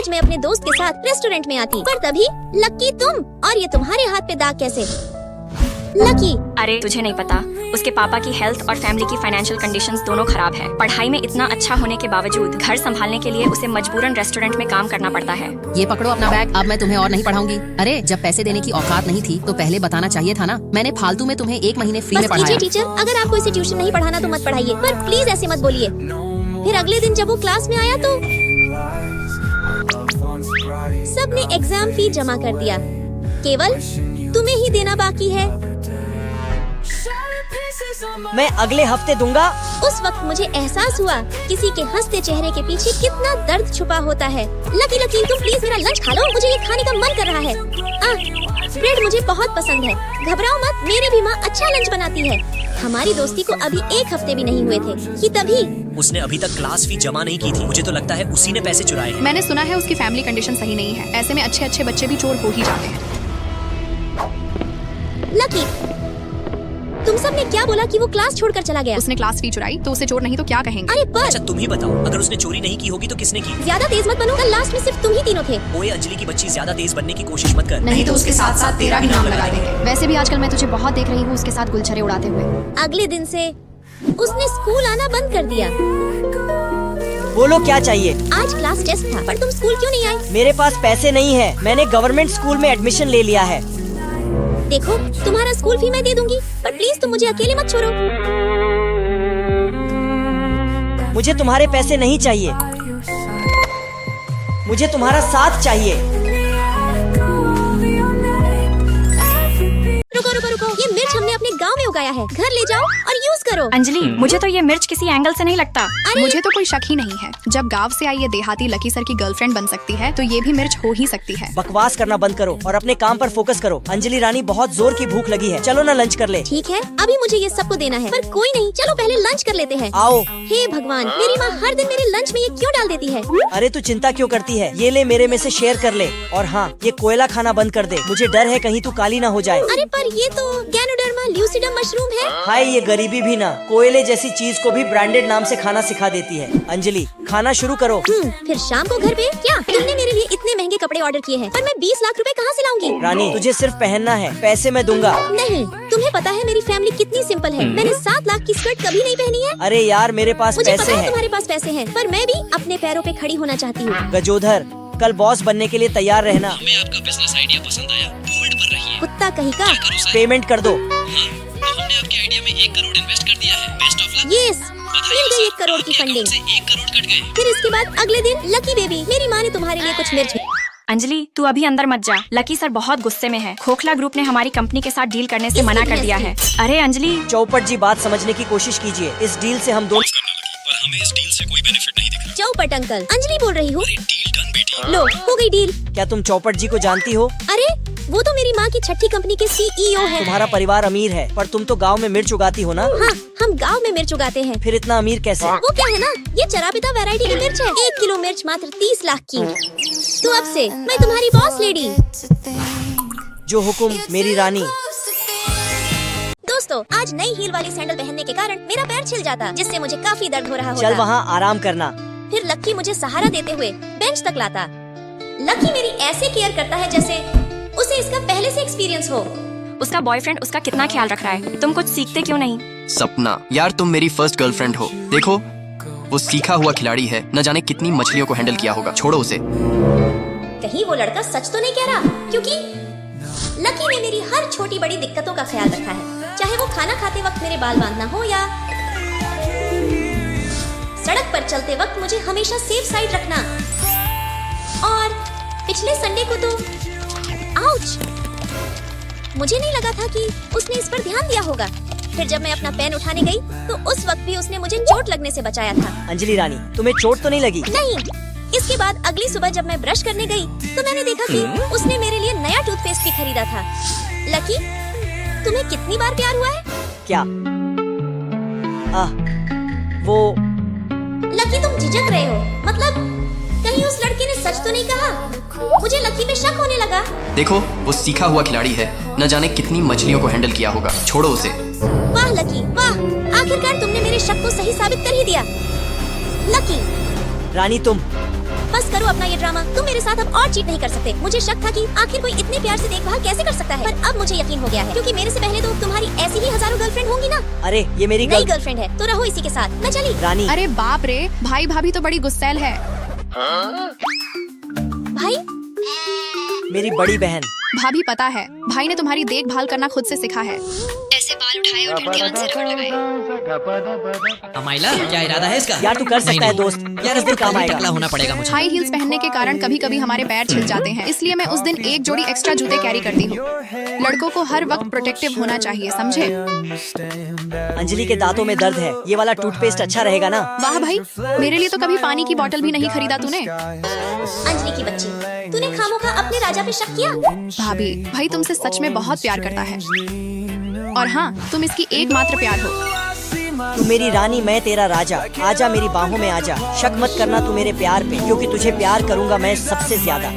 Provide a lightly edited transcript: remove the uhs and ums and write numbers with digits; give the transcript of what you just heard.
आज मैं अपने दोस्त के साथ रेस्टोरेंट में आती, पर तभी लकी तुम, और ये तुम्हारे हाथ पे दाग कैसे? लकी, अरे तुझे नहीं पता, उसके पापा की हेल्थ और फैमिली की फाइनेंशियल कंडीशंस दोनों खराब है। पढ़ाई में इतना अच्छा होने के बावजूद घर संभालने के लिए उसे मजबूरन रेस्टोरेंट में काम करना पड़ता है। ये पकड़ो अपना बैग, अब मैं तुम्हें और नहीं पढ़ाऊंगी। अरे जब पैसे देने की औकात नहीं थी तो पहले बताना चाहिए था ना। मैंने फालतू में तुम्हें 1 महीने फ्री में बस कीजिए पढ़ाया। टीचर, अगर आपको इसे ट्यूशन नहीं पढ़ाना तो मत पढ़ाइए, पर प्लीज ऐसे मत बोलिए। फिर अगले दिन जब वो क्लास में आया तो सबने एग्जाम फी जमा कर दिया, केवल तुम्हें ही देना बाकी है। मैं अगले हफ्ते दूंगा। उस वक्त मुझे एहसास हुआ किसी के हंसते चेहरे के पीछे कितना दर्द छुपा होता है। लकी लकी तुम प्लीज मेरा लंच खा लो, मुझे ये खाने का मन कर रहा है। ब्रेड मुझे बहुत पसंद है। घबराओ मत, मेरी भी माँ अच्छा लंच बनाती है। हमारी दोस्ती को अभी 1 हफ्ते भी नहीं हुए थे कि तभी उसने अभी तक क्लास फी जमा नहीं की थी। मुझे तो लगता है उसी ने पैसे चुराए हैं। मैंने सुना है उसकी फैमिली कंडीशन सही नहीं है, ऐसे में अच्छे अच्छे बच्चे भी चोर हो ही जाते हैं। लकी, तुम सब ने क्या बोला कि वो क्लास छोड़कर चला गया? उसने क्लास फी चुराई तो उसे चोर नहीं तो क्या कहेंगे? अरे पर अच्छा तुम ही बताओ, अगर उसने चोरी नहीं की होगी तो किसने की? ज्यादा तेज मत बनो, कल लास्ट में सिर्फ तुम ही तीनों थे। ओए अंजलि की बच्ची, ज्यादा तेज बनने की कोशिश मत कर, नहीं तो उसके साथ साथ तेरा भी नाम लगा देंगे। वैसे भी आजकल मैं तुझे बहुत देख रही हूँ उसके साथ गुलछरे उड़ाते हुए। अगले दिन से उसने स्कूल आना बंद कर दिया। बोलो क्या चाहिए? आज क्लास टेस्ट था, पर तुम स्कूल क्यों नहीं आई? मेरे पास पैसे नहीं है, मैंने गवर्नमेंट स्कूल में एडमिशन ले लिया है। देखो तुम्हारा स्कूल फी मैं दे दूंगी, पर प्लीज तुम मुझे अकेले मत छोड़ो। मुझे तुम्हारे पैसे नहीं चाहिए, मुझे तुम्हारा साथ चाहिए। रुको रुको रुको, ये मिर्च हमने अपने गांव में उगाया है, घर ले जाओ और यूज करो। अंजलि, मुझे तो ये मिर्च किसी एंगल से नहीं लगता। मुझे तो कोई शक ही नहीं है, जब गांव से आई ये देहाती लकी सर की गर्लफ्रेंड बन सकती है तो ये भी मिर्च हो ही सकती है। बकवास करना बंद करो और अपने काम पर फोकस करो। अंजलि रानी, बहुत जोर की भूख लगी है, चलो ना लंच कर ले। ठीक है, अभी मुझे ये सबको देना है, पर कोई नहीं, चलो पहले लंच कर लेते हैं। आओ। हे भगवान, मेरी माँ हर दिन मेरे लंच में ये क्यों डाल देती है? अरे तू चिंता क्यों करती है, ये ले मेरे में से शेयर कर ले। और हाँ, ये कोयला खाना बंद कर दे, मुझे डर है कहीं तू काली ना हो जाए। अरे पर ये तो गैनोडर्मा ल्यूसिडम मशरूम है। हाय, ये गरीबी भी ना कोयले जैसी चीज को भी ब्रांडेड नाम से खाना सिखा देती है। अंजलि, खाना शुरू करो। फिर शाम को घर पे क्या? तुमने मेरे लिए इतने महंगे कपड़े ऑर्डर किए हैं, पर मैं 20 लाख रुपए कहाँ से लाऊंगी? रानी, तुझे सिर्फ पहनना है, पैसे मैं दूंगा। नहीं, तुम्हें पता है मेरी फैमिली कितनी सिंपल है। मैंने 7 लाख की स्कर्ट कभी नहीं पहनी है। अरे यार, मेरे पास मुझे पैसे पता है हैं। तुम्हारे पास पैसे हैं, पर मैं भी अपने पैरों पे खड़ी होना चाहती हूँ। गजोधर, कल बॉस बनने के लिए तैयार रहना। हमें आपका बिजनेस आइडिया पसंद आया, होल्ड पर रहिए। कुत्ता कहीं का। पेमेंट कर दो। तो हमने आपके आइडिया में 1 करोड़ इन्वेस्ट कर दिया है। Best of luck. यस, मिल गई 1 करोड़ की फंडिंग। 1 करोड़ कट गए। फिर इसके बाद अगले दिन लकी बेबी, मेरी माँ ने तुम्हारे लिए कुछ मिर्च। अंजलि, तू अभी अंदर मत जा, लकी सर बहुत गुस्से में है। खोखला ग्रुप ने हमारी कंपनी के साथ डील करने से मना कर दिया है। अरे अंजलि, चौपट जी, बात समझने की कोशिश कीजिए। इस डील से हम दोनों पर हमें इस डील से कोई बेनिफिट नहीं दिख रहा। चौपट अंकल, अंजलि बोल रही हूँ। डील डन बेटी। लो, हो गई डील। क्या तुम चौपट जी को जानती हो? अरे वो तो मेरी माँ की छठी कंपनी के CEO है। तुम्हारा परिवार अमीर है, पर तुम तो गांव में मिर्च उगाती हो ना? हाँ, हम गांव में मिर्च उगाते हैं। फिर इतना अमीर कैसे? वो क्या है ना, ये चरापिता वैरायटी की मिर्च है। 1 किलो मिर्च मात्र 30 लाख की। तो अब से मैं तुम्हारी बॉस लेडी। जो हुकुम मेरी रानी। दोस्तों, आज नई हील वाली सैंडल पहनने के कारण मेरा पैर छिल जाता, जिससे मुझे काफी दर्द हो रहा होता। चल वहाँ आराम करना। फिर लक्की मुझे सहारा देते हुए बेंच तक लाता। लक्की मेरी ऐसे केयर करता है जैसे उसे इसका पहले से एक्सपीरियंस हो। उसका बॉयफ्रेंड उसका कितना ख्याल रख रहा है, तुम कुछ सीखते क्यों नहीं? सपना, यार तुम मेरी फर्स्ट गर्लफ्रेंड हो। देखो, वो सीखा हुआ खिलाड़ी है, न जाने कितनी मछलियों को हैंडल किया होगा। छोड़ो उसे। कहीं वो लड़का सच तो नहीं कह रहा, क्योंकि लकी ने मेरी हर छोटी बड़ी दिक्कतों का ख्याल रखा है, चाहे वो खाना खाते वक्त मेरे बाल बांधना हो या सड़क पर चलते वक्त मुझे हमेशा सेफ साइड रखना। और पिछले संडे को तो आउच, मुझे नहीं लगा था कि उसने इस पर ध्यान दिया होगा। फिर जब मैं अपना पेन उठाने गई तो उस वक्त भी उसने मुझे चोट लगने से बचाया था। अंजलि रानी, तुम्हें चोट तो नहीं लगी? नहीं। इसके बाद अगली सुबह जब मैं ब्रश करने गई तो मैंने देखा कि उसने मेरे लिए नया टूथपेस्ट भी खरीदा था। लकी, तुम्हें कितनी बार प्यार हुआ है? क्या? वो लकी, तुम झिझक रहे हो, मतलब कहीं उस लड़के ने सच तो नहीं कहा? मुझे लकी पे शक होने लगा। देखो, वो सीखा हुआ खिलाड़ी है, न जाने कितनी मछलियों को हैंडल किया होगा। छोड़ो उसे। वाह लकी, वाह, आखिरकार तुमने मेरे शक को सही साबित कर ही दिया। लकी रानी, तुम बस करो अपना ये ड्रामा। तुम मेरे साथ अब और चीट नहीं कर सकते। मुझे शक था कि आखिर कोई इतने प्यार से देखभाल कैसे कर सकता है, पर अब मुझे यकीन हो गया है, क्योंकि मेरे से पहले तो तुम्हारी ऐसी ही हज़ारों गर्लफ्रेंड होंगी ना। अरे ये मेरी नई गर्लफ्रेंड है तो रहो इसी के साथ। मैं चली। रानी, अरे बाप रे, भाई भाभी तो बड़ी गुस्सैल है। भाई मेरी बड़ी बहन। भाभी पता है, भाई ने तुम्हारी देखभाल करना खुद से सीखा है। ऐसे बाल उठाए और फिर ध्यान से रगड़ लगाए। अमाइला, क्या इरादा है इसका? यार तू कर सकता है दोस्त, यार इस दिन काम आएगा। टकला होना पड़ेगा मुझे। हाई हील्स पहनने के कारण कभी कभी हमारे पैर छिल जाते हैं, इसलिए मैं उस दिन एक जोड़ी एक्स्ट्रा जूते कैरी करती हूँ। लड़कों को हर वक्त प्रोटेक्टिव होना चाहिए, समझे? अंजलि के दांतों में दर्द है, ये वाला टूथपेस्ट अच्छा रहेगा ना? वाह भाई, मेरे लिए तो कभी पानी की बोतल भी नहीं खरीदा तूने। अंजलि की बच्ची, तूने खामोखा अपने राजा पे शक किया। भाभी, भाई तुमसे सच में बहुत प्यार करता है, और हाँ, तुम इसकी एकमात्र प्यार हो। तू मेरी रानी, मैं तेरा राजा। आजा मेरी बाहों में आजा। शक मत करना तू मेरे प्यार पे, क्योंकि तुझे प्यार करूंगा मैं सबसे ज्यादा।